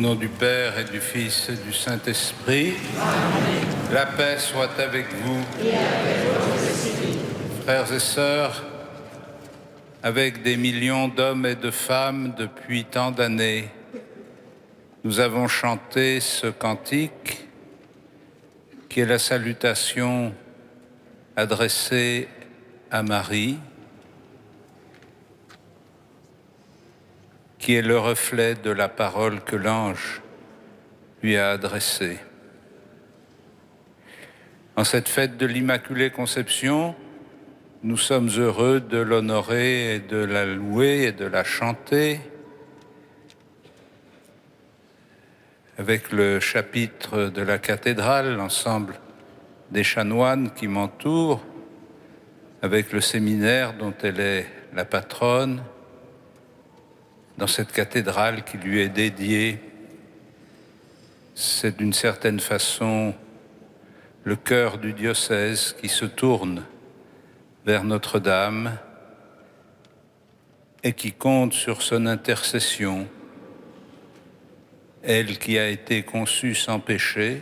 nom du Père et du Fils et du Saint-Esprit. Amen. La paix soit avec vous. Et avec votre esprit. Frères et sœurs, avec des millions d'hommes et de femmes depuis tant d'années, nous avons chanté ce cantique qui est la salutation adressée à Marie, qui est le reflet de la parole que l'ange lui a adressée. En cette fête de l'Immaculée Conception, nous sommes heureux de l'honorer et de la louer et de la chanter avec le chapitre de la cathédrale, l'ensemble des chanoines qui m'entourent, avec le séminaire dont elle est la patronne, dans cette cathédrale qui lui est dédiée. C'est d'une certaine façon le cœur du diocèse qui se tourne vers Notre-Dame et qui compte sur son intercession, elle qui a été conçue sans péché,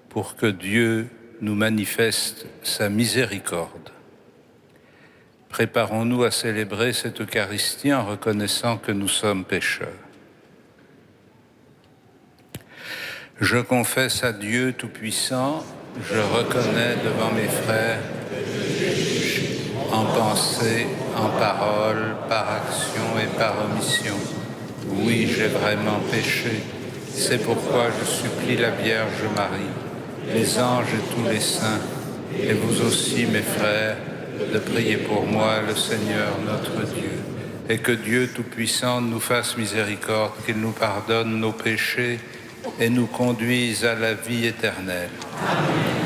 pour que Dieu nous manifeste sa miséricorde. Préparons-nous à célébrer cette Eucharistie en reconnaissant que nous sommes pécheurs. Je confesse à Dieu Tout-Puissant, je reconnais devant mes frères, en pensée, en parole, par action et par omission. Oui, j'ai vraiment péché. C'est pourquoi je supplie la Vierge Marie, les anges et tous les saints, et vous aussi, mes frères, de prier pour moi, le Seigneur notre Dieu, et que Dieu Tout-Puissant nous fasse miséricorde, qu'il nous pardonne nos péchés et nous conduise à la vie éternelle. Amen.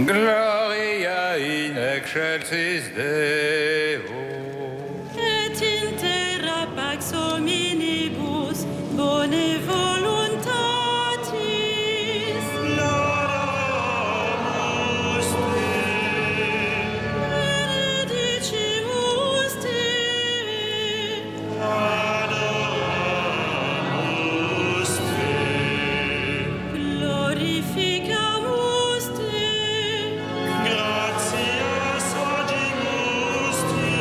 Gloria in excelsis Deo. Et in terra pax hominibus bone voluntatis. Laudamus te. Benedicimus te. Laudamus te. Glorificamus te. Gratias audimus te.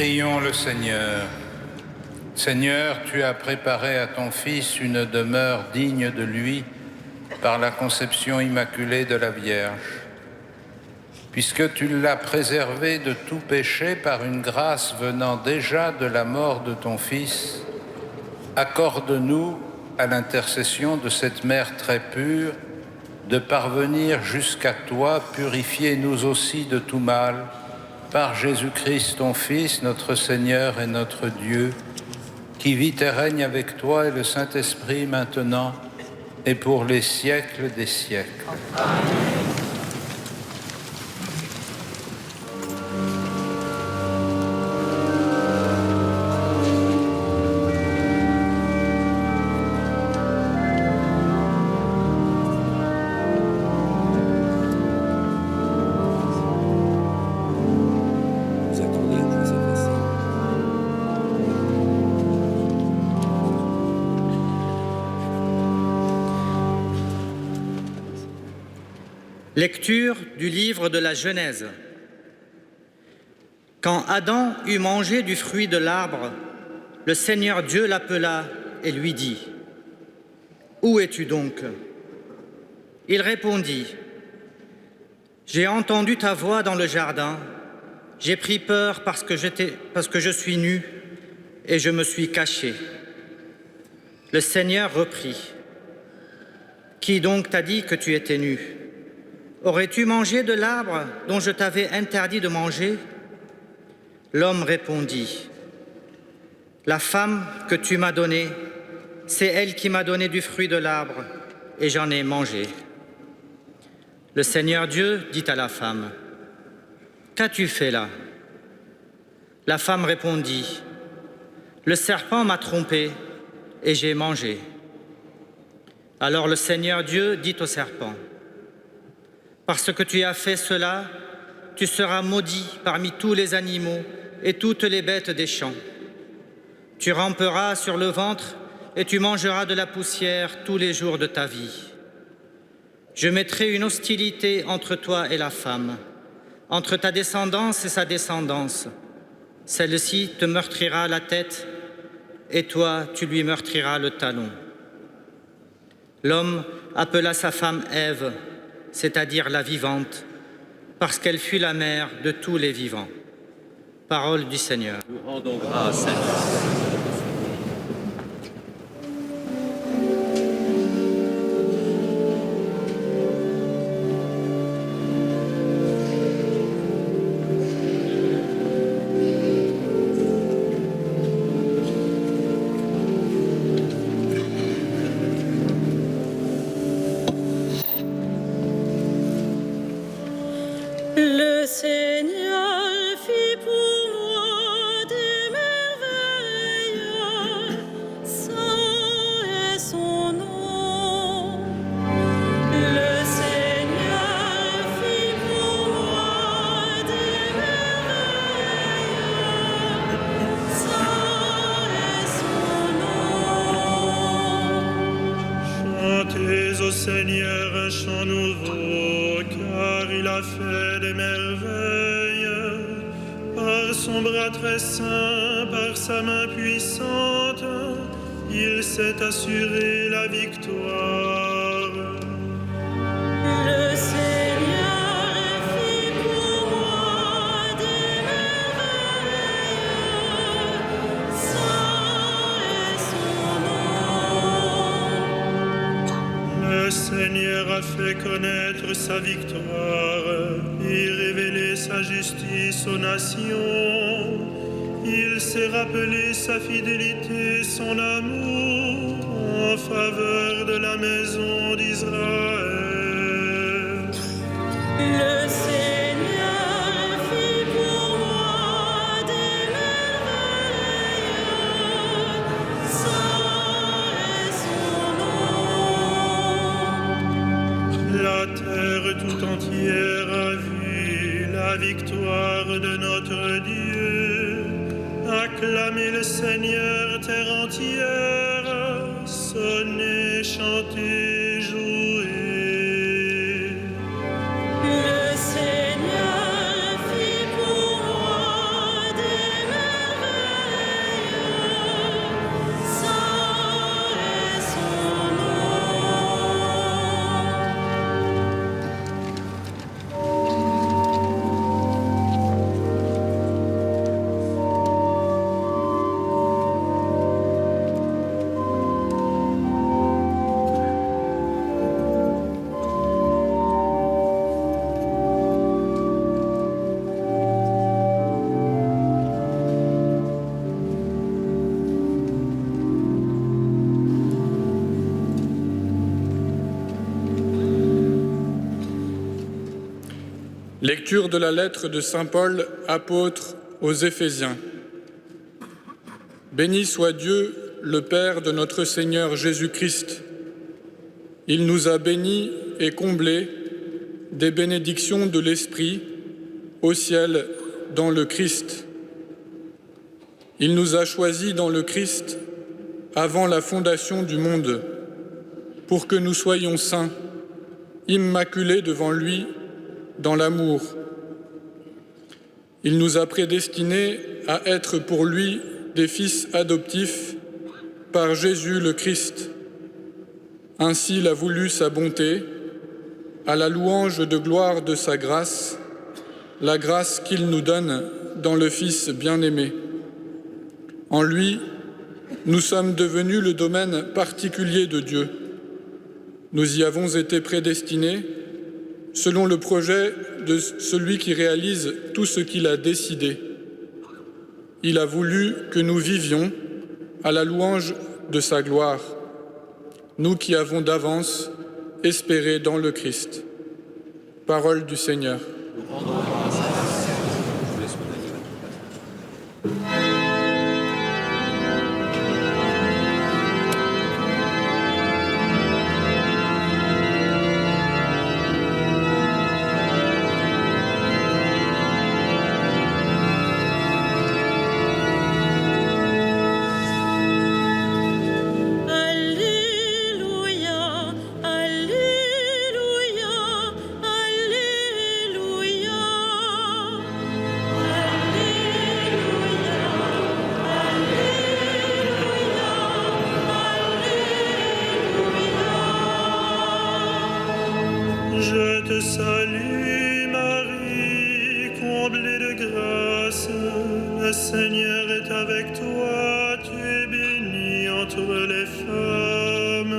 Prions le Seigneur. Seigneur, tu as préparé à ton Fils une demeure digne de lui par la conception immaculée de la Vierge. Puisque tu l'as préservé de tout péché par une grâce venant déjà de la mort de ton Fils, accorde-nous, à l'intercession de cette Mère très pure, de parvenir jusqu'à toi, purifier nous aussi de tout mal, par Jésus-Christ, ton Fils, notre Seigneur et notre Dieu, qui vit et règne avec toi et le Saint-Esprit maintenant et pour les siècles des siècles. Amen. Lecture du livre de la Genèse. Quand Adam eut mangé du fruit de l'arbre, le Seigneur Dieu l'appela et lui dit : « Où es-tu donc ? » Il répondit : « J'ai entendu ta voix dans le jardin, j'ai pris peur parce que je suis nu et je me suis caché. » Le Seigneur reprit : « Qui donc t'a dit que tu étais nu ? Aurais-tu mangé de l'arbre dont je t'avais interdit de manger ? » L'homme répondit : « La femme que tu m'as donnée, c'est elle qui m'a donné du fruit de l'arbre, et j'en ai mangé. » Le Seigneur Dieu dit à la femme : « Qu'as-tu fait là ? » La femme répondit : « Le serpent m'a trompée, et j'ai mangé. » Alors le Seigneur Dieu dit au serpent : « Parce que tu as fait cela, tu seras maudit parmi tous les animaux et toutes les bêtes des champs. Tu ramperas sur le ventre et tu mangeras de la poussière tous les jours de ta vie. Je mettrai une hostilité entre toi et la femme, entre ta descendance et sa descendance. Celle-ci te meurtrira la tête et toi, tu lui meurtriras le talon. » L'homme appela sa femme Ève, c'est-à-dire la vivante, parce qu'elle fut la mère de tous les vivants. Parole du Seigneur. Nous rendons grâce à Dieu. Le Seigneur fit pour moi des merveilles, saint est son nom. Le Seigneur fit pour moi des merveilles, saint est son nom. Chantez au Seigneur un chant nouveau, car il a fait des merveilles. Par son bras très saint, par sa main puissante, il s'est assuré la victoire. Le Seigneur fit pour moi des merveilles, saint est son nom. Le Seigneur a fait connaître sa victoire et révélé sa justice aux nations. Il s'est rappelé sa fidélité, son amour en faveur de la maison d'Israël. Le Seigneur fit pour moi des merveilles, saint est son nom. La terre tout entière a vu la victoire de notre Dieu. Acclamez le Seigneur, terre entière, sonnez, chantez, jouez. Le Seigneur fit pour moi des merveilles. Lecture de la lettre de saint Paul, apôtre aux Éphésiens. Béni soit Dieu, le Père de notre Seigneur Jésus-Christ. Il nous a bénis et comblés des bénédictions de l'Esprit au ciel dans le Christ. Il nous a choisis dans le Christ avant la fondation du monde, pour que nous soyons saints, immaculés devant lui dans l'amour. Il nous a prédestinés à être pour lui des fils adoptifs par Jésus le Christ. Ainsi il a voulu sa bonté, à la louange de gloire de sa grâce, la grâce qu'il nous donne dans le Fils bien-aimé. En lui, nous sommes devenus le domaine particulier de Dieu. Nous y avons été prédestinés selon le projet de celui qui réalise tout ce qu'il a décidé. Il a voulu que nous vivions à la louange de sa gloire, nous qui avons d'avance espéré dans le Christ. Parole du Seigneur. Je te salue, Marie, comblée de grâce. Le Seigneur est avec toi, tu es bénie entre les femmes.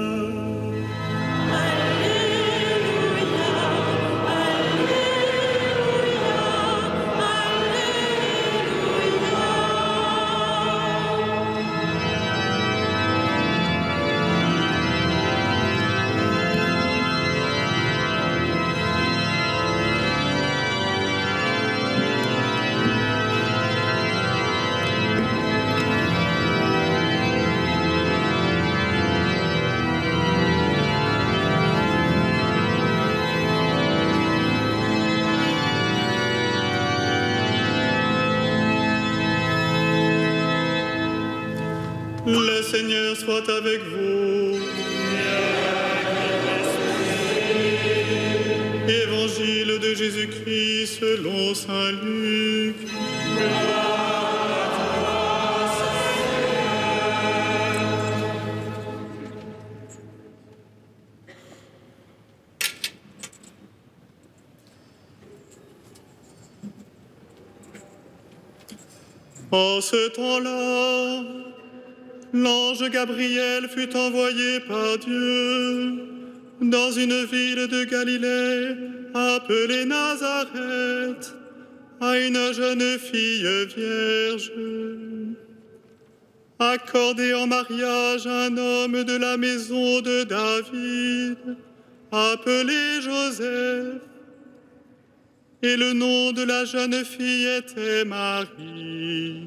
Le Seigneur soit avec vous. Évangile de Jésus-Christ selon saint Luc. En ce temps-là, l'ange Gabriel fut envoyé par Dieu dans une ville de Galilée appelée Nazareth à une jeune fille vierge, accordée en mariage à un homme de la maison de David, appelé Joseph. Et le nom de la jeune fille était Marie.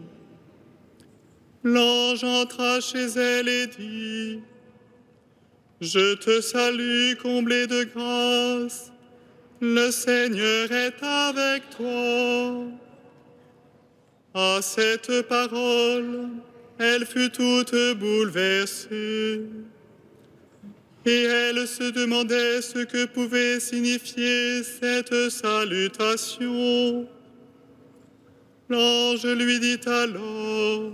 L'ange entra chez elle et dit : « Je te salue, comblée de grâce, le Seigneur est avec toi. » À cette parole, elle fut toute bouleversée. Et elle se demandait ce que pouvait signifier cette salutation. L'ange lui dit alors :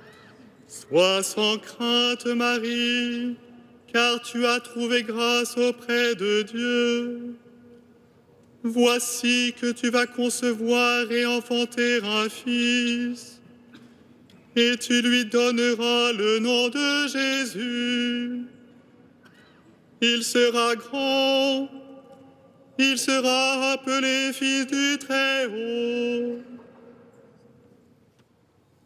« Sois sans crainte, Marie, car tu as trouvé grâce auprès de Dieu. Voici que tu vas concevoir et enfanter un fils, et tu lui donneras le nom de Jésus. Il sera grand, il sera appelé Fils du Très-Haut.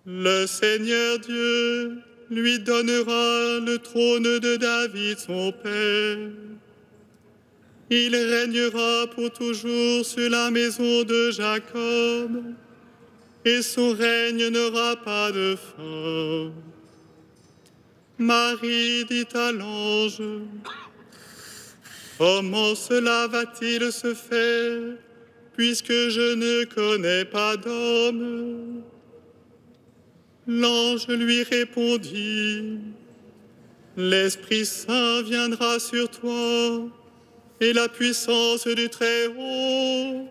Le Seigneur Dieu lui donnera le trône de David son père. Il régnera pour toujours sur la maison de Jacob, et son règne n'aura pas de fin. Marie dit à l'ange, comment cela va-t-il se faire, puisque je ne connais pas d'homme? L'ange lui répondit, l'Esprit Saint viendra sur toi, et la puissance du Très-Haut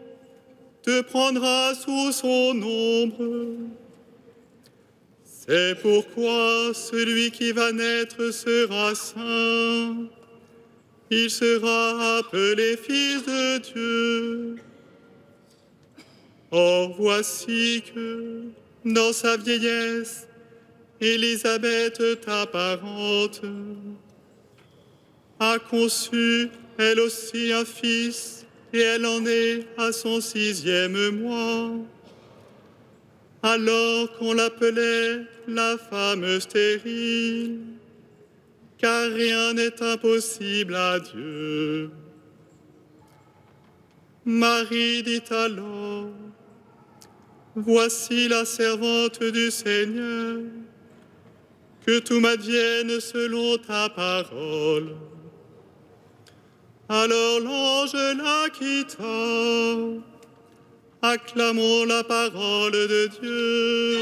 te prendra sous son ombre. C'est pourquoi celui qui va naître sera saint. Il sera appelé Fils de Dieu. Or voici que, dans sa vieillesse, Élisabeth, ta parente, a conçu elle aussi un fils, et elle en est à son 6e mois. Alors qu'on l'appelait la femme stérile, car rien n'est impossible à Dieu. Marie dit alors, voici la servante du Seigneur, que tout m'advienne selon ta parole. Alors l'ange la quitta. Acclamons la parole de Dieu.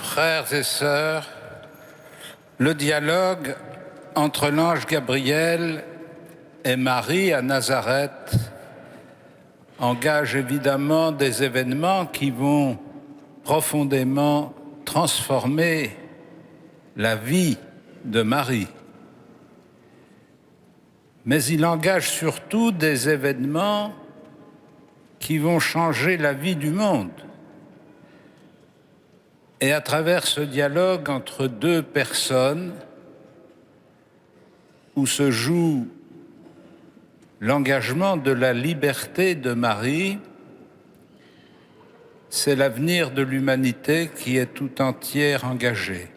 Frères et sœurs, le dialogue entre l'ange Gabriel et Marie à Nazareth engage évidemment des événements qui vont profondément transformer la vie de Marie. Mais il engage surtout des événements qui vont changer la vie du monde. Et à travers ce dialogue entre deux personnes, où se joue l'engagement de la liberté de Marie, c'est l'avenir de l'humanité qui est tout entière engagé.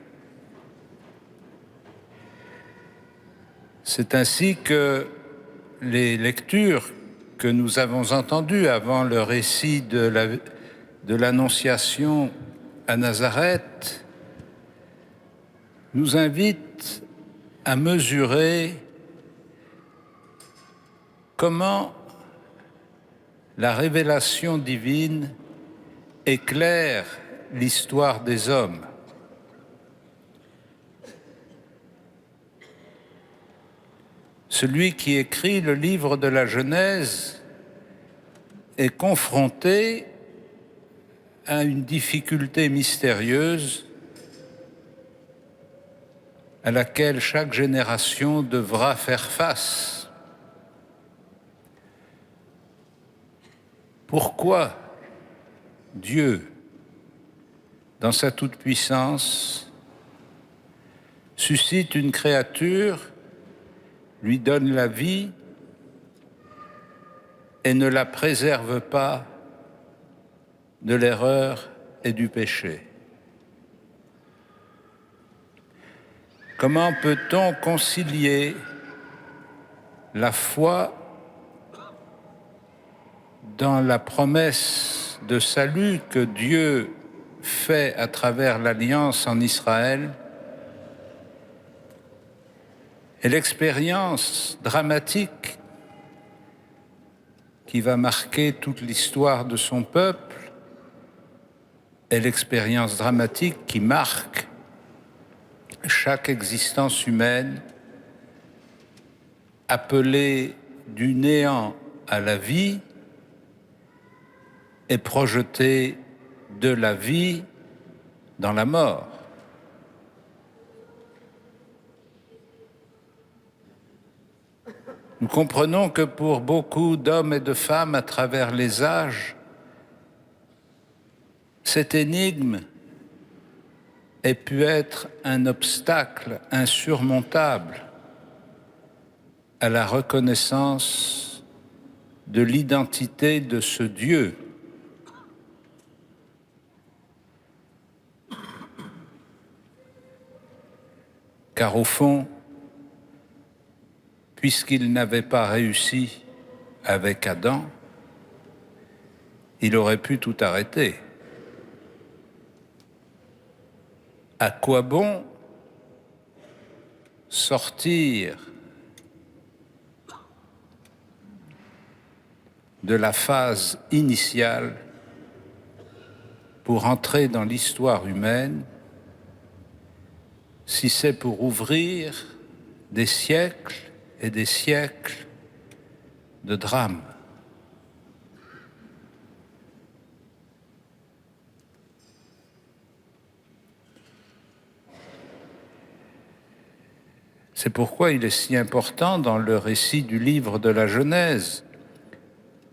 C'est ainsi que les lectures que nous avons entendues avant le récit de l'Annonciation à Nazareth nous invitent à mesurer comment la révélation divine éclaire l'histoire des hommes. Celui qui écrit le livre de la Genèse est confronté à une difficulté mystérieuse à laquelle chaque génération devra faire face. Pourquoi Dieu, dans sa toute-puissance, suscite une créature, lui donne la vie et ne la préserve pas de l'erreur et du péché? Comment peut-on concilier la foi dans la promesse de salut que Dieu fait à travers l'alliance en Israël et l'expérience dramatique qui va marquer toute l'histoire de son peuple et l'expérience dramatique qui marque chaque existence humaine appelée du néant à la vie et projetée de la vie dans la mort. Nous comprenons que pour beaucoup d'hommes et de femmes à travers les âges, cette énigme ait pu être un obstacle insurmontable à la reconnaissance de l'identité de ce Dieu. Car au fond, puisqu'il n'avait pas réussi avec Adam, il aurait pu tout arrêter. À quoi bon sortir de la phase initiale pour entrer dans l'histoire humaine si c'est pour ouvrir des siècles et des siècles de drames? C'est pourquoi il est si important dans le récit du livre de la Genèse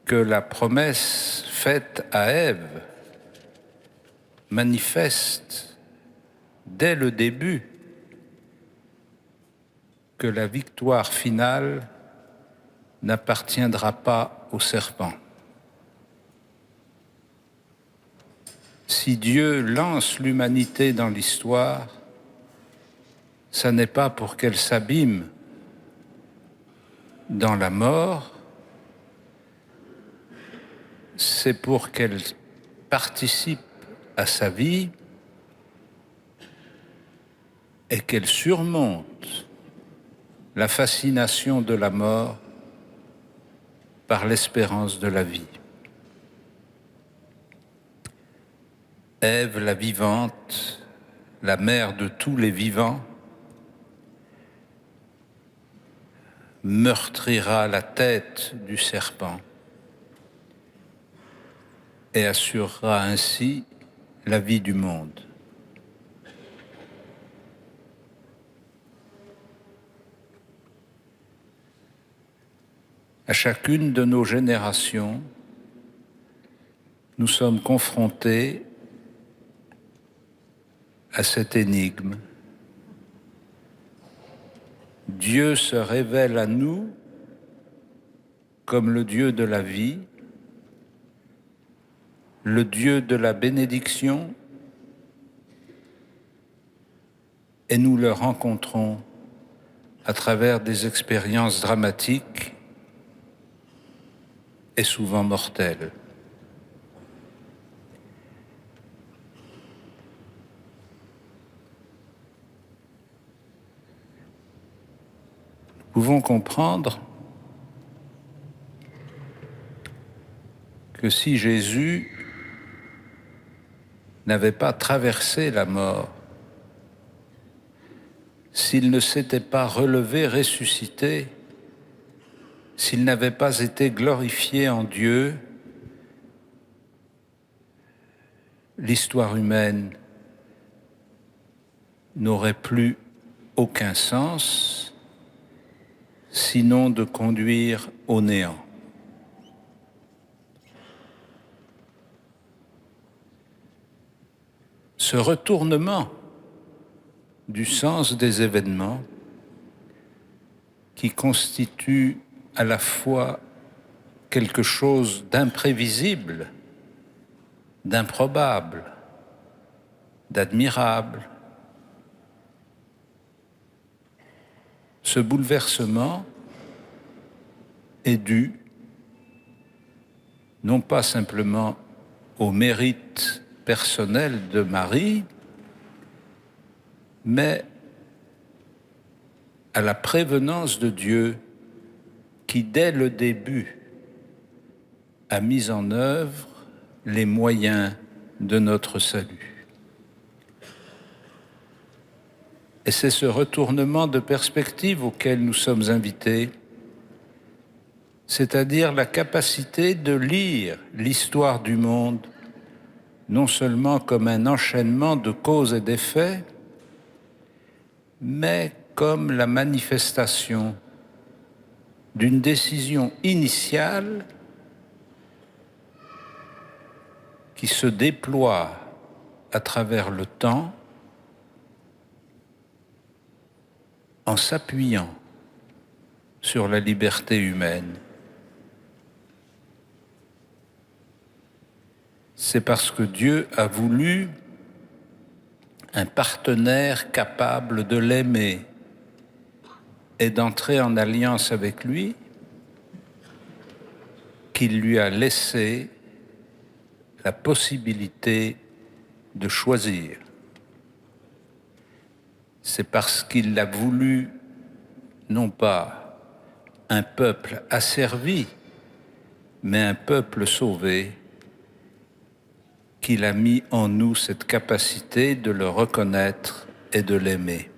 que la promesse faite à Ève manifeste dès le début que la victoire finale n'appartiendra pas au serpent. Si Dieu lance l'humanité dans l'histoire, ça n'est pas pour qu'elle s'abîme dans la mort, c'est pour qu'elle participe à sa vie et qu'elle surmonte la fascination de la mort par l'espérance de la vie. Ève, la vivante, la mère de tous les vivants, meurtrira la tête du serpent et assurera ainsi la vie du monde. À chacune de nos générations, nous sommes confrontés à cette énigme. Dieu se révèle à nous comme le Dieu de la vie, le Dieu de la bénédiction, et nous le rencontrons à travers des expériences dramatiques et souvent mortelles. Nous pouvons comprendre que si Jésus n'avait pas traversé la mort, s'il ne s'était pas relevé, ressuscité, s'il n'avait pas été glorifié en Dieu, l'histoire humaine n'aurait plus aucun sens, sinon de conduire au néant. Ce retournement du sens des événements qui constitue à la fois quelque chose d'imprévisible, d'improbable, d'admirable. Ce bouleversement est dû non pas simplement au mérite personnel de Marie, mais à la prévenance de Dieu qui, dès le début, a mis en œuvre les moyens de notre salut. Et c'est ce retournement de perspective auquel nous sommes invités, c'est-à-dire la capacité de lire l'histoire du monde, non seulement comme un enchaînement de causes et d'effets, mais comme la manifestation d'une décision initiale qui se déploie à travers le temps en s'appuyant sur la liberté humaine. C'est parce que Dieu a voulu un partenaire capable de l'aimer et d'entrer en alliance avec lui qu'il lui a laissé la possibilité de choisir. C'est parce qu'il a voulu non pas un peuple asservi, mais un peuple sauvé, qu'il a mis en nous cette capacité de le reconnaître et de l'aimer.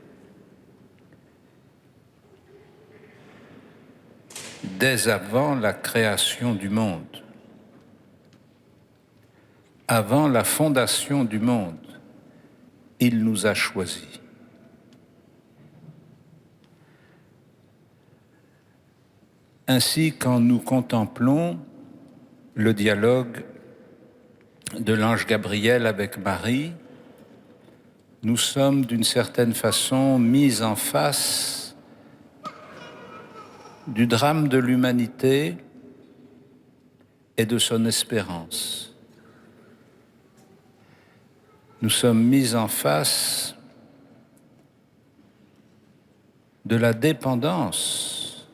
Dès avant la création du monde, avant la fondation du monde, il nous a choisis. Ainsi, quand nous contemplons le dialogue de l'ange Gabriel avec Marie, nous sommes d'une certaine façon mis en face du drame de l'humanité et de son espérance. Nous sommes mis en face de la dépendance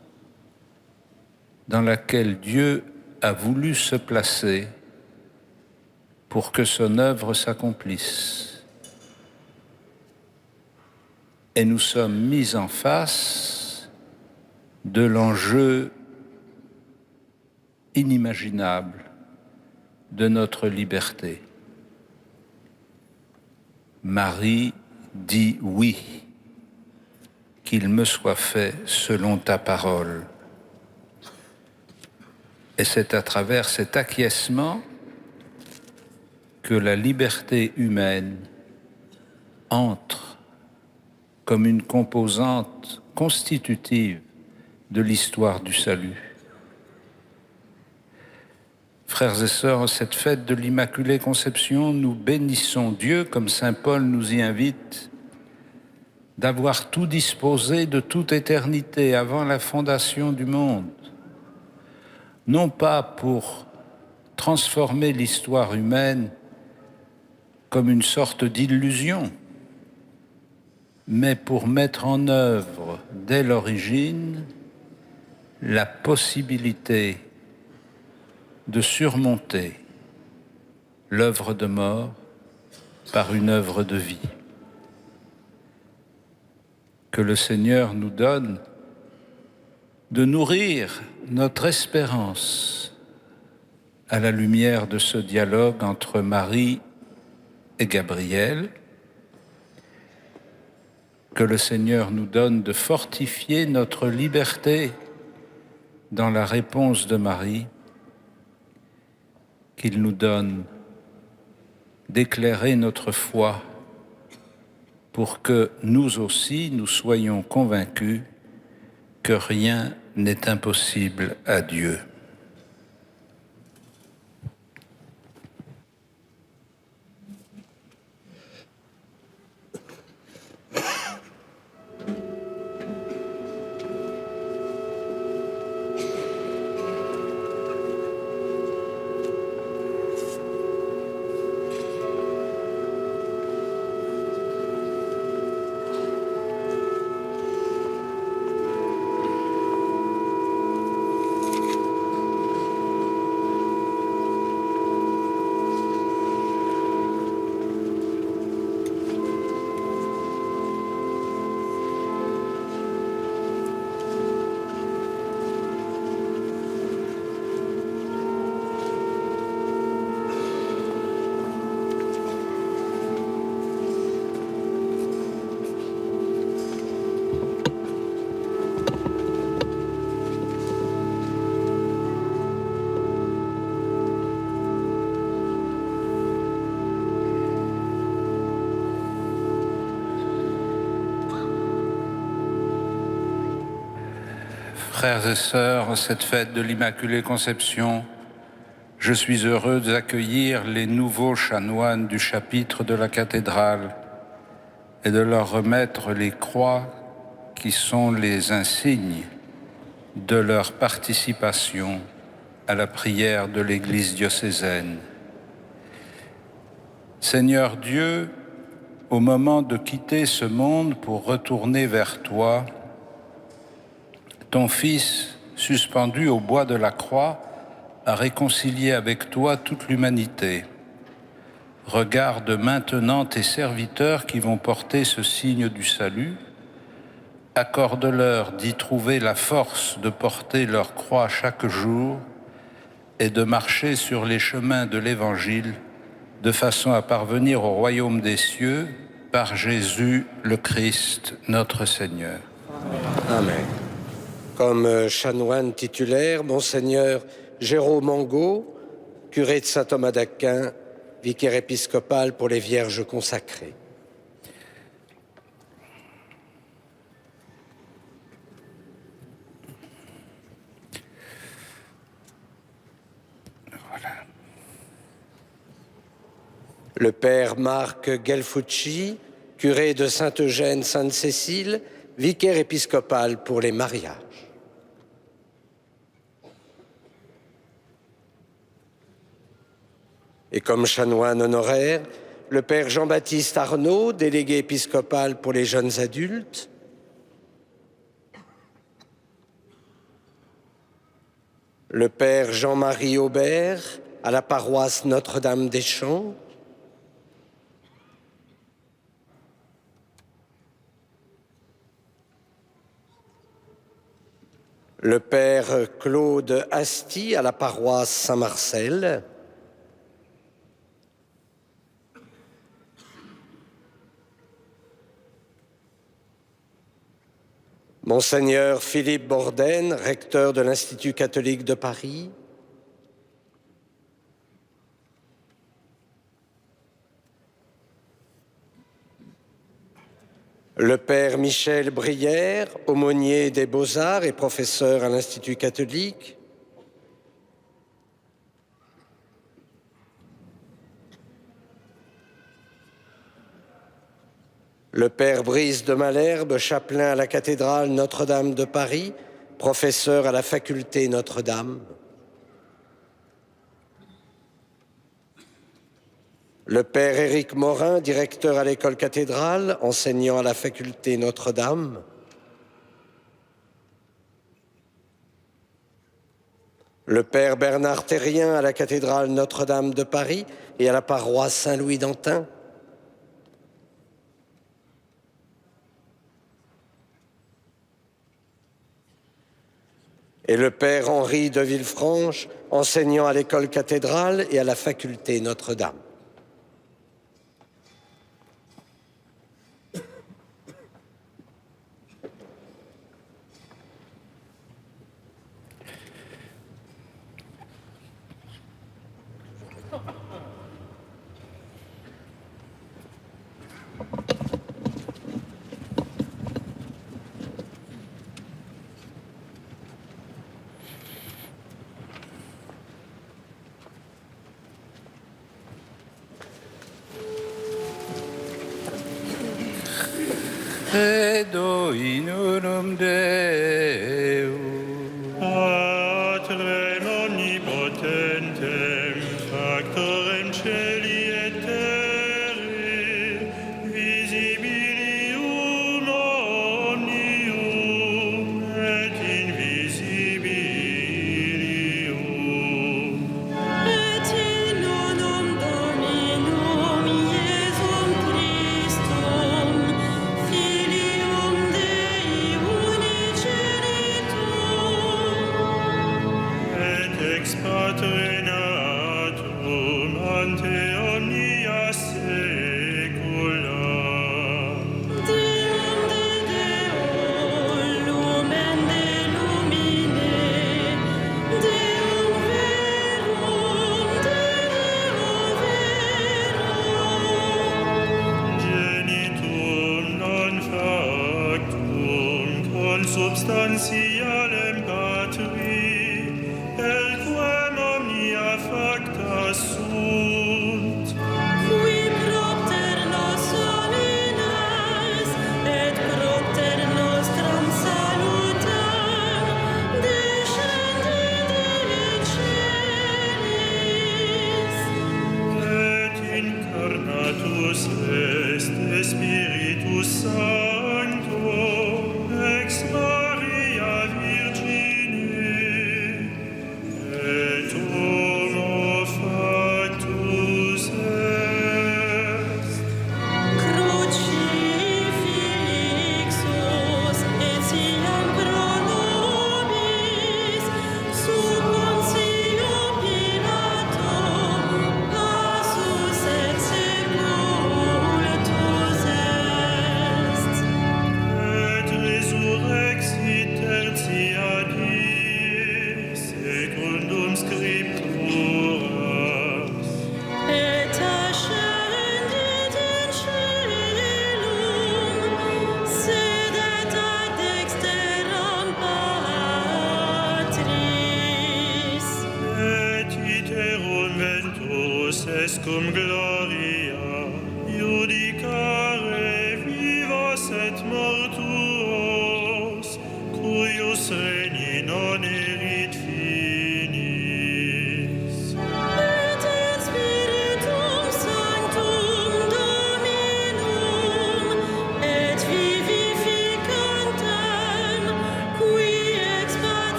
dans laquelle Dieu a voulu se placer pour que son œuvre s'accomplisse. Et nous sommes mis en face de l'enjeu inimaginable de notre liberté. Marie dit oui, qu'il me soit fait selon ta parole. Et c'est à travers cet acquiescement que la liberté humaine entre comme une composante constitutive de l'histoire du salut. Frères et sœurs, cette fête de l'Immaculée Conception, nous bénissons Dieu, comme saint Paul nous y invite, d'avoir tout disposé de toute éternité avant la fondation du monde, non pas pour transformer l'histoire humaine comme une sorte d'illusion, mais pour mettre en œuvre dès l'origine la possibilité de surmonter l'œuvre de mort par une œuvre de vie. Que le Seigneur nous donne de nourrir notre espérance à la lumière de ce dialogue entre Marie et Gabriel. Que le Seigneur nous donne de fortifier notre liberté dans la réponse de Marie, qu'il nous donne d'éclairer notre foi pour que nous aussi nous soyons convaincus que rien n'est impossible à Dieu. Frères et sœurs, cette fête de l'Immaculée Conception, je suis heureux d'accueillir les nouveaux chanoines du chapitre de la cathédrale et de leur remettre les croix qui sont les insignes de leur participation à la prière de l'Église diocésaine. Seigneur Dieu, au moment de quitter ce monde pour retourner vers toi, ton Fils, suspendu au bois de la croix, a réconcilié avec toi toute l'humanité. Regarde maintenant tes serviteurs qui vont porter ce signe du salut. Accorde-leur d'y trouver la force de porter leur croix chaque jour et de marcher sur les chemins de l'Évangile de façon à parvenir au royaume des cieux par Jésus le Christ, notre Seigneur. Amen. Comme chanoine titulaire, Monseigneur Jérôme Angot, curé de Saint-Thomas d'Aquin, vicaire épiscopal pour les Vierges consacrées. Voilà. Le père Marc Gelfucci, curé de Sainte-Eugène-Sainte-Cécile, vicaire épiscopal pour les mariages. Et comme chanoine honoraire, le père Jean-Baptiste Arnaud, délégué épiscopal pour les jeunes adultes. Le père Jean-Marie Aubert, à la paroisse Notre-Dame des Champs. Le père Claude Asti, à la paroisse Saint-Marcel. Monseigneur Philippe Borden, recteur de l'Institut catholique de Paris. Le père Michel Brière, aumônier des Beaux-Arts et professeur à l'Institut catholique. Le père Brice de Malherbe, chapelain à la cathédrale Notre-Dame de Paris, professeur à la faculté Notre-Dame. Le père Éric Morin, directeur à l'école cathédrale, enseignant à la faculté Notre-Dame. Le père Bernard Terrien à la cathédrale Notre-Dame de Paris et à la paroisse Saint-Louis d'Antin. Et le père Henri de Villefranche, enseignant à l'école cathédrale et à la faculté Notre-Dame. Credo in unum Deum, Patrem omnipotentem, factorem celi et terrae, visibilium omnium et invisibilium. Et in unum Dominum Iesum Christum, Filium Dei uniceritum, Et ex patre natum ante omnia saecula. Deum de Deo, lumen de lumine, Deum verum, Deo verum. Genitum non factum consubstantialem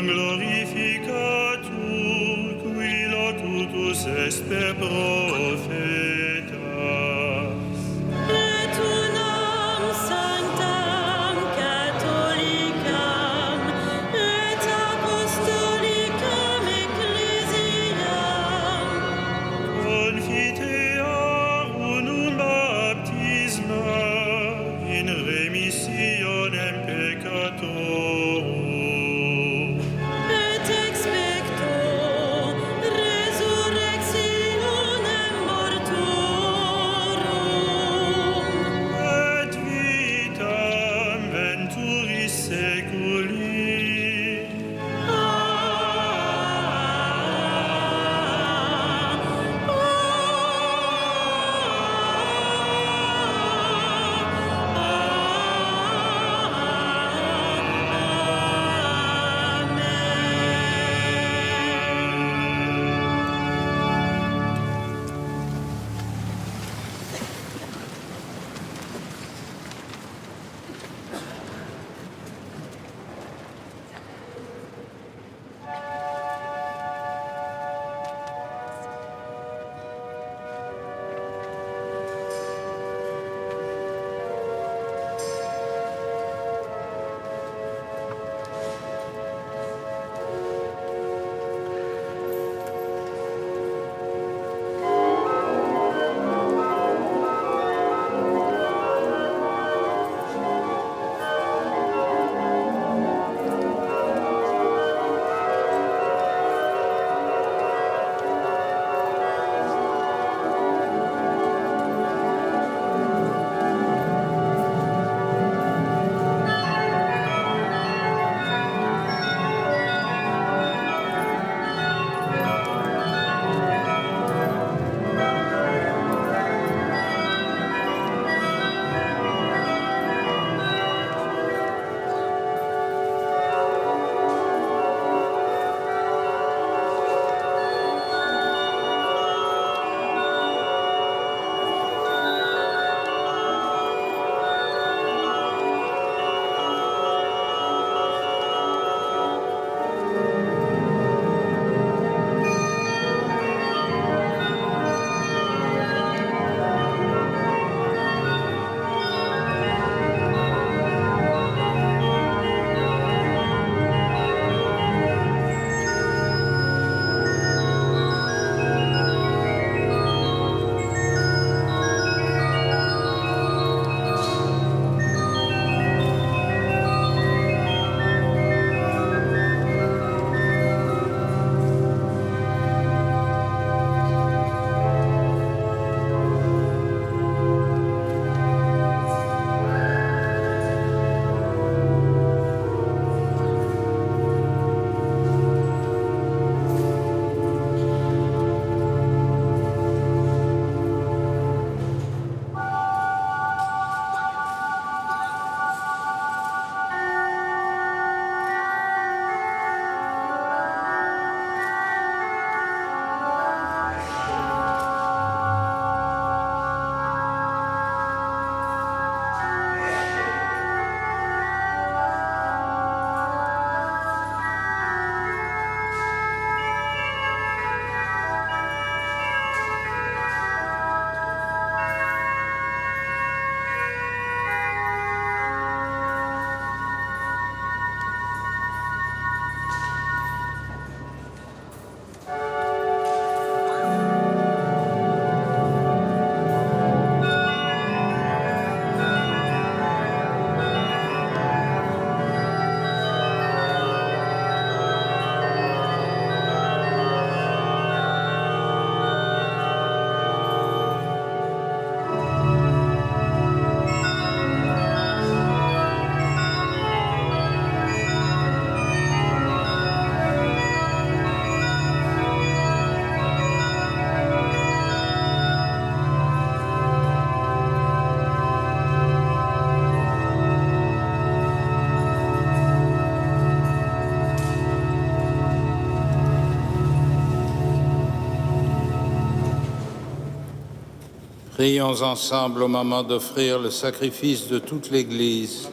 glorificatur, qui locutus est per prophetas. Et unam sanctam catholicam et apostolicam ecclesiam Confitear unum baptisma in remissionem peccatorum. et expecto resurrectionem mortuorum Et vitam venturis seculi. Prions ensemble au moment d'offrir le sacrifice de toute l'Église.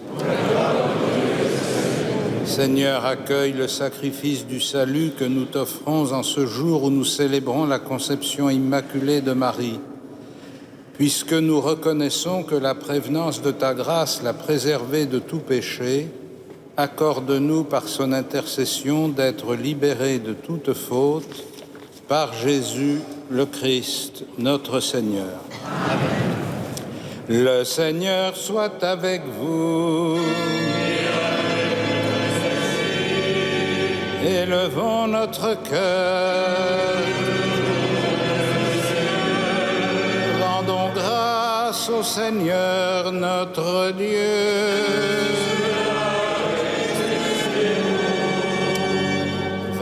Seigneur, accueille le sacrifice du salut que nous t'offrons en ce jour où nous célébrons la conception immaculée de Marie. Puisque nous reconnaissons que la prévenance de ta grâce l'a préservée de tout péché, accorde-nous par son intercession d'être libérés de toute faute par Jésus le Christ, notre Seigneur. Amen. Le Seigneur soit avec vous. Élevons notre cœur. Rendons grâce au Seigneur notre Dieu.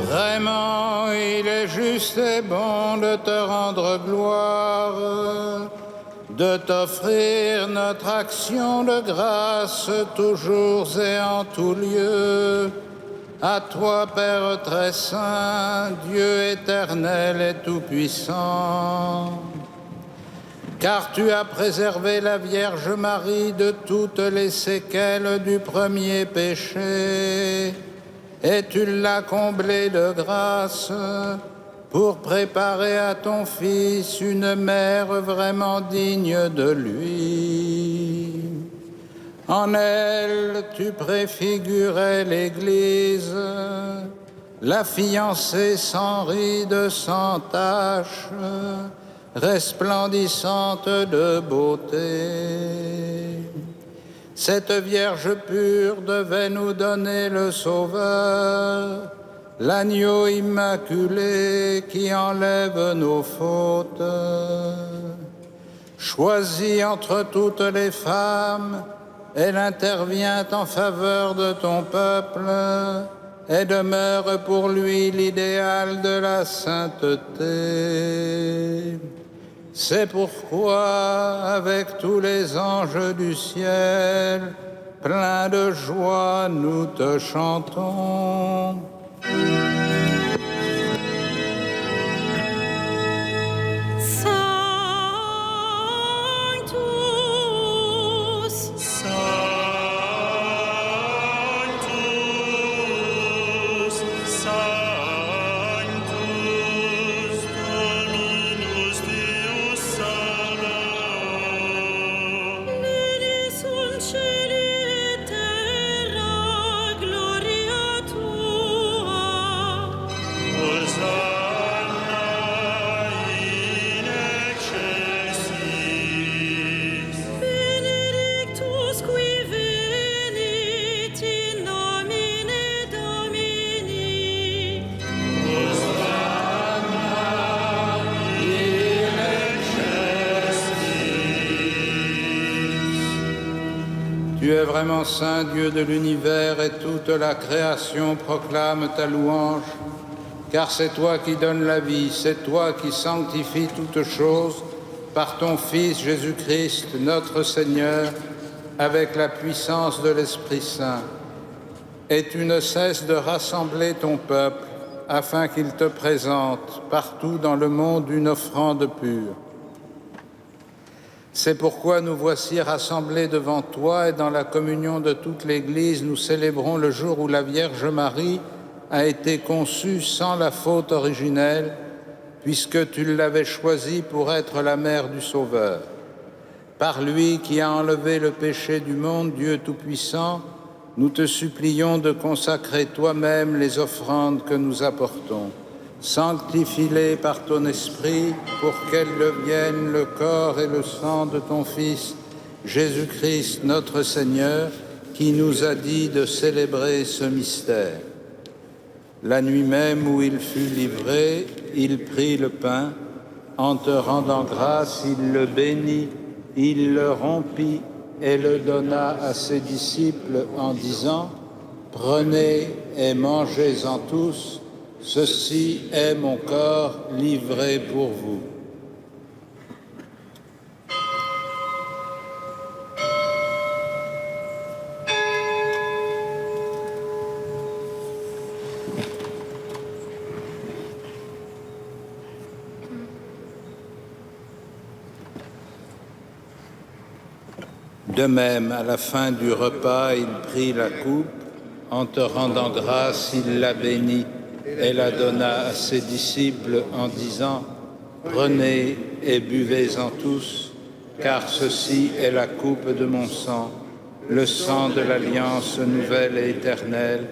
Vraiment, il est juste et bon de te rendre gloire, de t'offrir notre action de grâce toujours et en tout lieu. À toi, Père très saint, Dieu éternel et tout-puissant, car tu as préservé la Vierge Marie de toutes les séquelles du premier péché, et tu l'as comblée de grâce pour préparer à ton Fils une mère vraiment digne de lui. En elle, tu préfigurais l'Église, la fiancée sans ride, sans tache, resplendissante de beauté. Cette Vierge pure devait nous donner le Sauveur, l'agneau immaculé qui enlève nos fautes. Choisie entre toutes les femmes, elle intervient en faveur de ton peuple et demeure pour lui l'idéal de la sainteté. C'est pourquoi, avec tous les anges du ciel, pleins de joie, nous te chantons. Tu es vraiment saint, Dieu de l'univers, et toute la création proclame ta louange, car c'est toi qui donnes la vie, c'est toi qui sanctifies toutes choses par ton Fils Jésus-Christ, notre Seigneur, avec la puissance de l'Esprit Saint. Et tu ne cesses de rassembler ton peuple, afin qu'il te présente partout dans le monde une offrande pure. C'est pourquoi nous voici rassemblés devant toi et dans la communion de toute l'Église, nous célébrons le jour où la Vierge Marie a été conçue sans la faute originelle, puisque tu l'avais choisie pour être la mère du Sauveur. Par lui qui a enlevé le péché du monde, Dieu Tout-Puissant, nous te supplions de consacrer toi-même les offrandes que nous apportons. Sanctifie-les par ton Esprit pour qu'elles deviennent le corps et le sang de ton Fils, Jésus-Christ notre Seigneur, qui nous a dit de célébrer ce mystère. La nuit même où il fut livré, il prit le pain. En te rendant grâce, il le bénit, il le rompit et le donna à ses disciples en disant « Prenez et mangez-en tous. Ceci est mon corps livré pour vous. » De même, à la fin du repas, il prit la coupe En te rendant grâce, il la bénit et la donna à ses disciples en disant « Prenez et buvez-en tous, car ceci est la coupe de mon sang, le sang de l'alliance nouvelle et éternelle,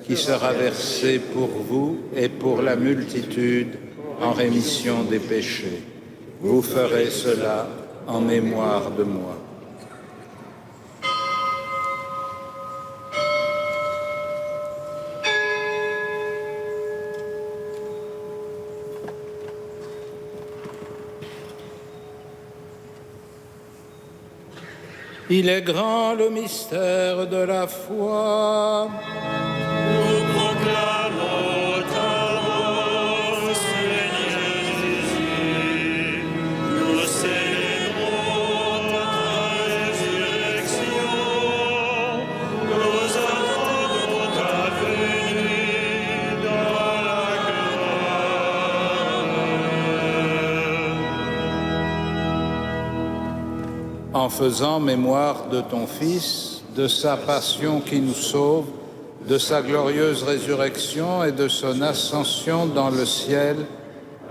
qui sera versé pour vous et pour la multitude en rémission des péchés. Vous ferez cela en mémoire de moi. » Il est grand le mystère de la foi. Nous proclamons ta mort, Seigneur Jésus. Nous célébrons ta résurrection. Nous attendons ta venue dans la gloire. En faisant mémoire de ton Fils, de sa passion qui nous sauve, de sa glorieuse résurrection et de son ascension dans le ciel,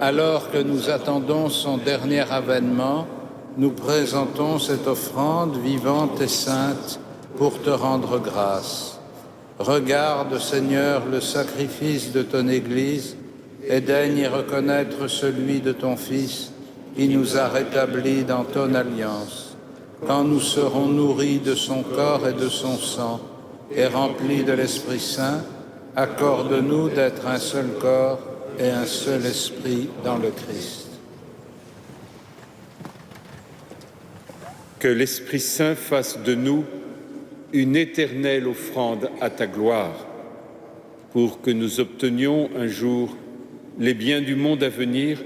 alors que nous attendons son dernier avènement, nous présentons cette offrande vivante et sainte pour te rendre grâce. Regarde, Seigneur, le sacrifice de ton Église et daigne y reconnaître celui de ton Fils qui nous a rétablis dans ton alliance. Quand nous serons nourris de son corps et de son sang et remplis de l'Esprit Saint, accorde-nous d'être un seul corps et un seul esprit dans le Christ. Que l'Esprit Saint fasse de nous une éternelle offrande à ta gloire, pour que nous obtenions un jour les biens du monde à venir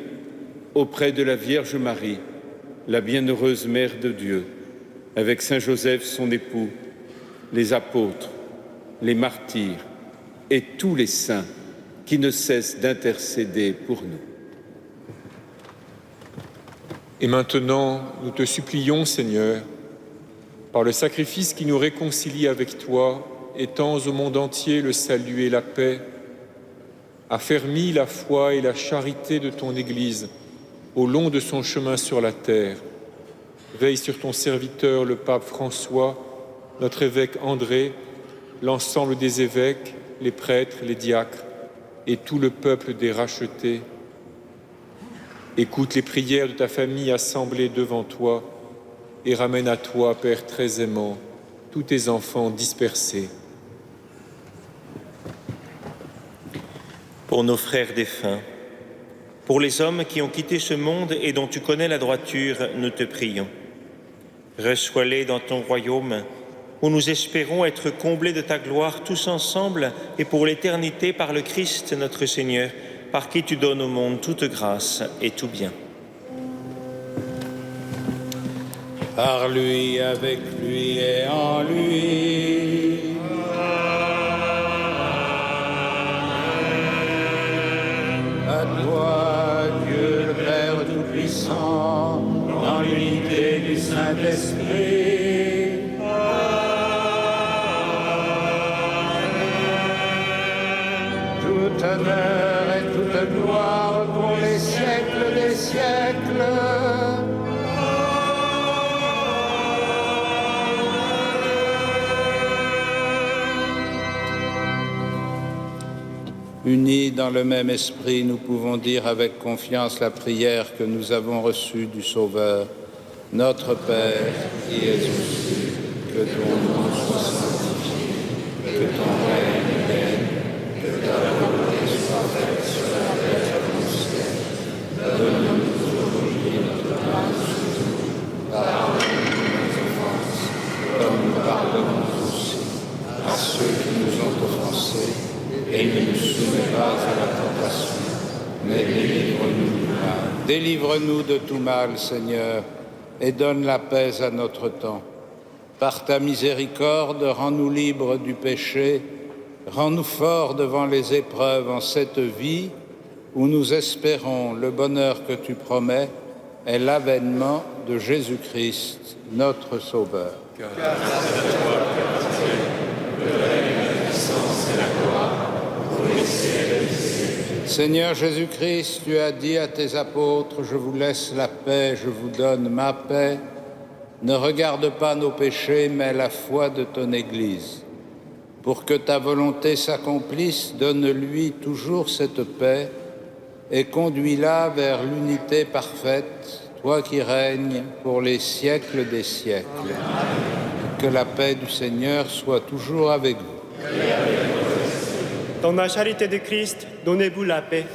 auprès de la Vierge Marie, la bienheureuse Mère de Dieu, avec Saint Joseph, son époux, les apôtres, les martyrs et tous les saints qui ne cessent d'intercéder pour nous. Et maintenant, nous te supplions, Seigneur, par le sacrifice qui nous réconcilie avec toi, étends au monde entier le salut et la paix, affermis la foi et la charité de ton Église au long de son chemin sur la terre. Veille sur ton serviteur, le pape François, notre évêque André, l'ensemble des évêques, les prêtres, les diacres et tout le peuple des rachetés. Écoute les prières de ta famille assemblée devant toi et ramène à toi, Père très aimant, tous tes enfants dispersés. Pour nos frères défunts, pour les hommes qui ont quitté ce monde et dont tu connais la droiture, nous te prions. Reçois-les dans ton royaume, où nous espérons être comblés de ta gloire tous ensemble et pour l'éternité par le Christ notre Seigneur, par qui tu donnes au monde toute grâce et tout bien. Par lui, avec lui et en lui. À toi, Dieu le Père Tout-Puissant, dans l'unité du Saint-Esprit. Tout honneur et toute gloire pour les siècles des siècles. Unis dans le même esprit, nous pouvons dire avec confiance la prière que nous avons reçue du Sauveur. Notre Père, qui es aux cieux, que ton nom soit sanctifié, que ton règne vienne, que ta volonté soit faite sur la terre comme au ciel. Donne-nous aujourd'hui notre pain quotidien. Pardonne-nous nos offenses, comme nous pardonnons aussi à ceux qui nous ont offensés. Et ne nous soumets pas à la tentation, mais délivre-nous du mal. Délivre-nous de tout mal, Seigneur, et donne la paix à notre temps. Par ta miséricorde, rends-nous libres du péché, rends-nous forts devant les épreuves en cette vie où nous espérons le bonheur que tu promets et l'avènement de Jésus-Christ, notre Sauveur. Car à toi, le règne, la puissance Seigneur Jésus-Christ, tu as dit à tes apôtres, je vous laisse la paix, je vous donne ma paix. Ne regarde pas nos péchés, mais la foi de ton Église. Pour que ta volonté s'accomplisse, donne-lui toujours cette paix et conduis-la vers l'unité parfaite, toi qui règnes pour les siècles des siècles. Que la paix du Seigneur soit toujours avec vous. Dans la charité de Christ, donnez-vous la paix.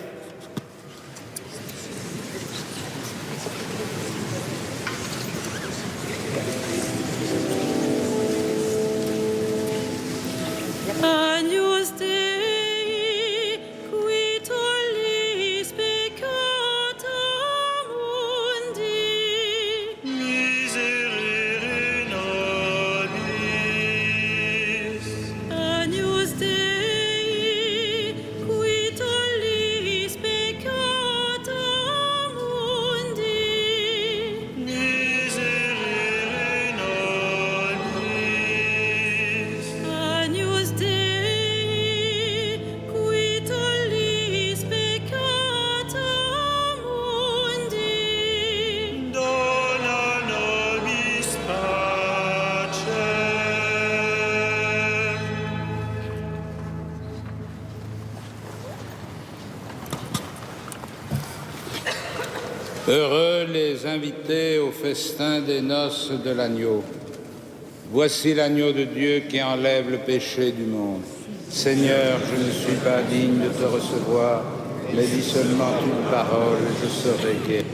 Agnus Dei, qui tollis peccata mundi, Miserere nobis. Agnus Dei, qui tollis peccata mundi, Miserere nobis. Agnus Dei, qui tollis peccata mundi. Dona nobis pacem. Heureux les invités au festin des noces de l'agneau. Voici l'agneau de Dieu qui enlève le péché du monde. Seigneur, je ne suis pas digne de te recevoir, mais dis seulement une parole et je serai guéri.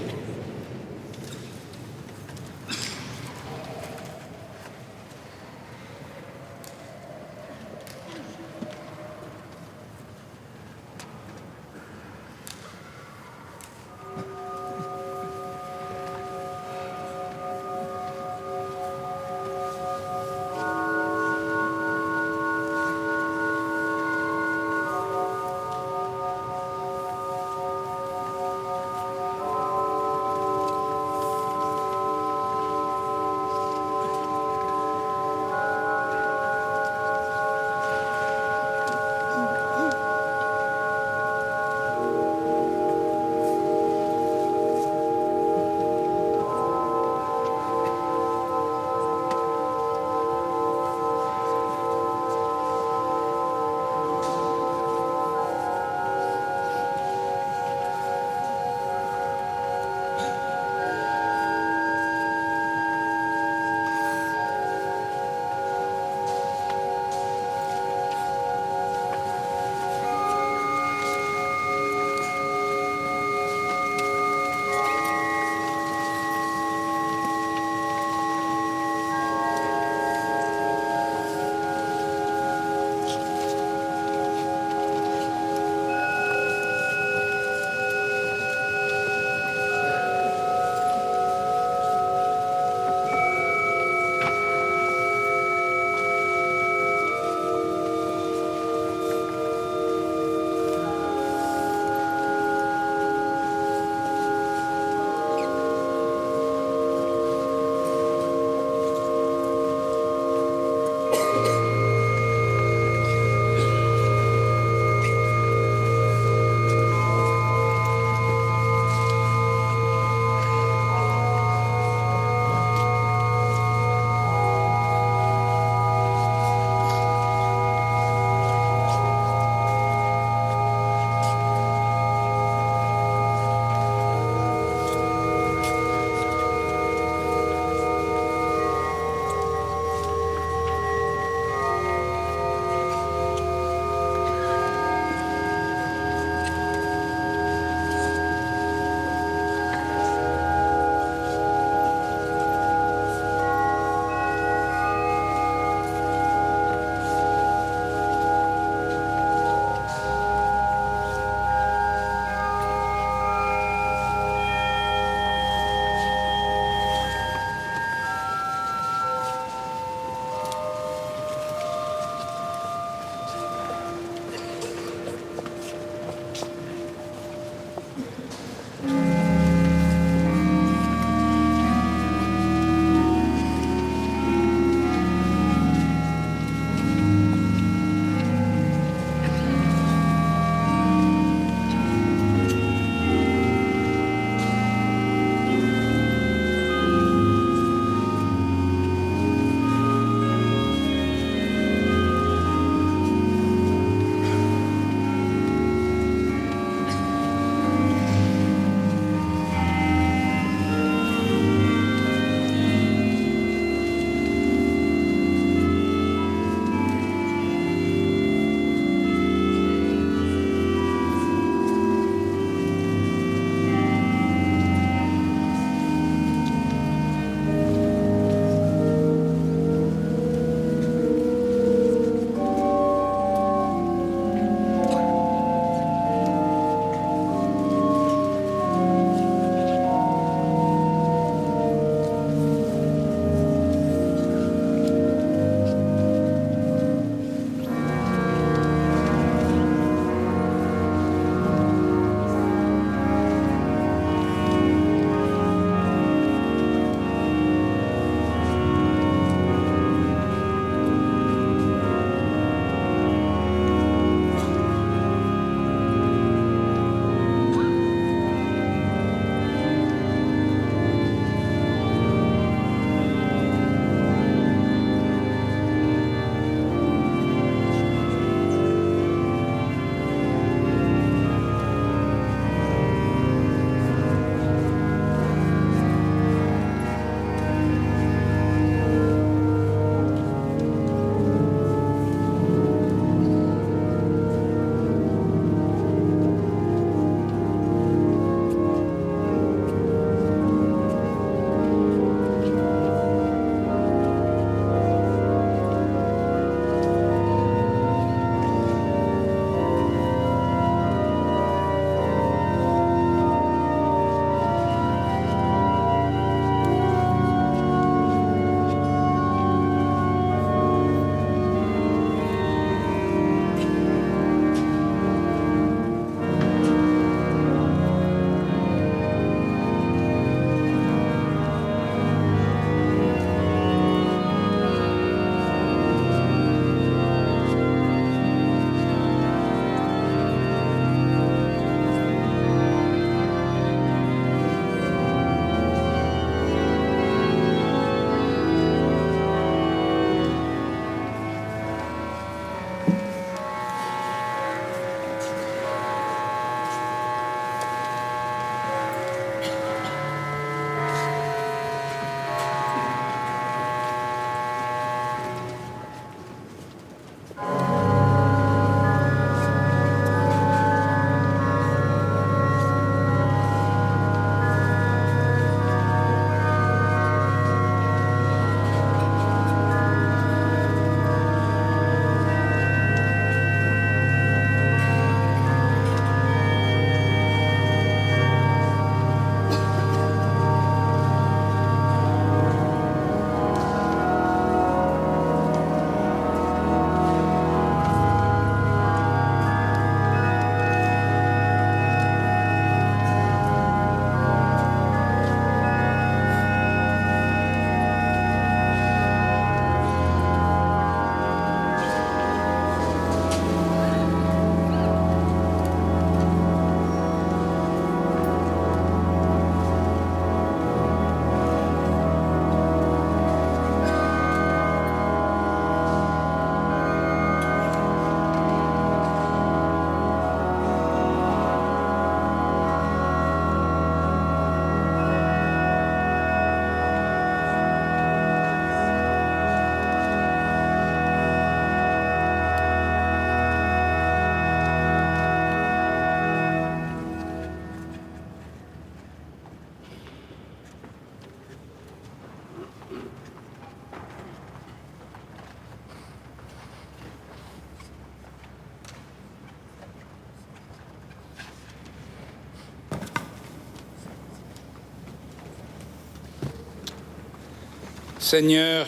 Seigneur,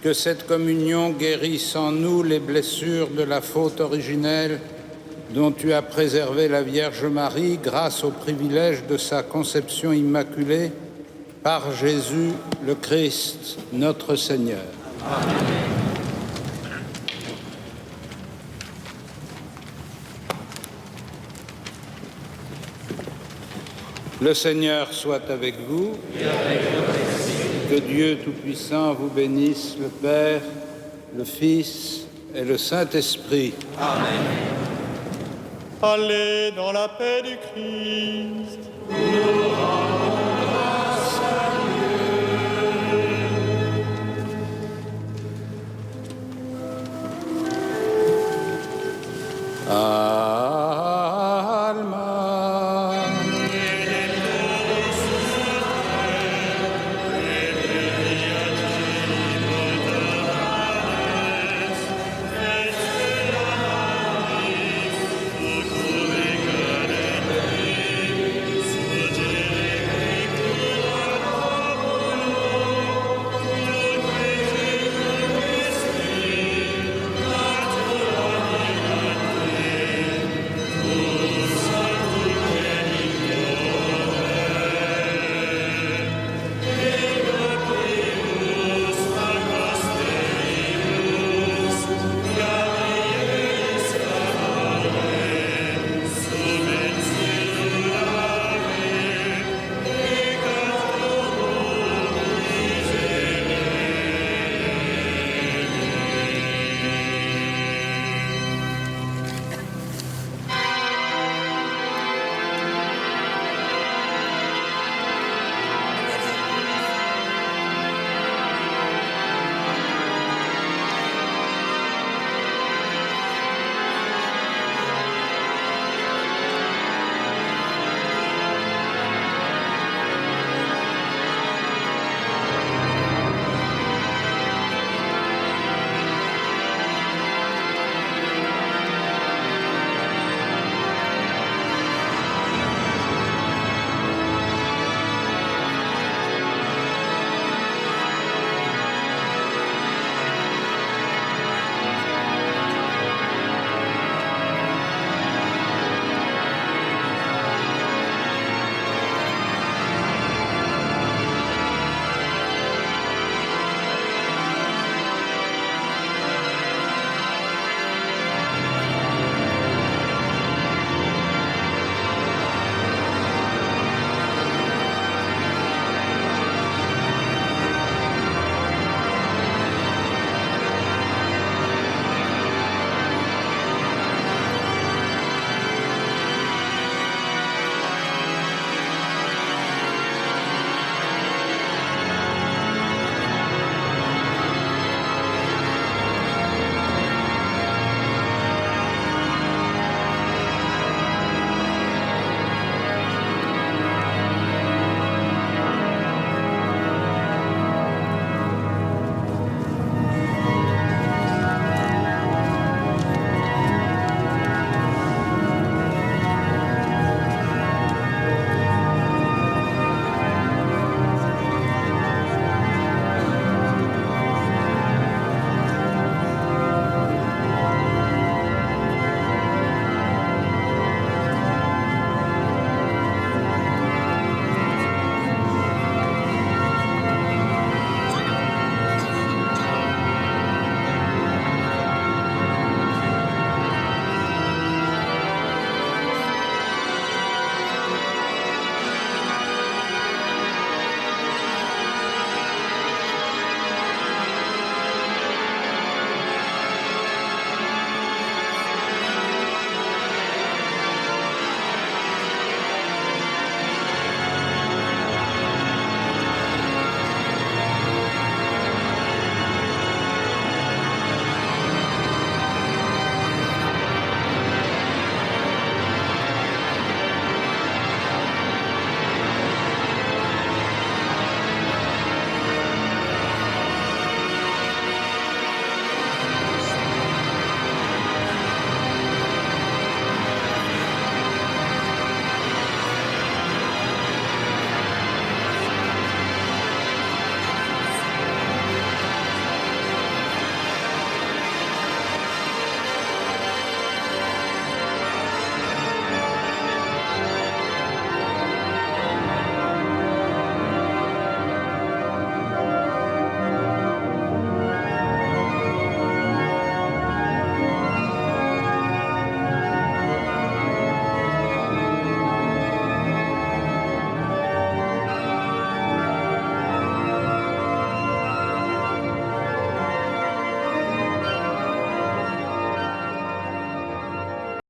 que cette communion guérisse en nous les blessures de la faute originelle dont tu as préservé la Vierge Marie grâce au privilège de sa conception immaculée par Jésus le Christ, notre Seigneur. Amen. Le Seigneur soit avec vous. Et avec que Dieu Tout-Puissant vous bénisse, le Père, le Fils et le Saint-Esprit. Amen. Allez dans la paix du Christ. Nous rendons grâce à Dieu.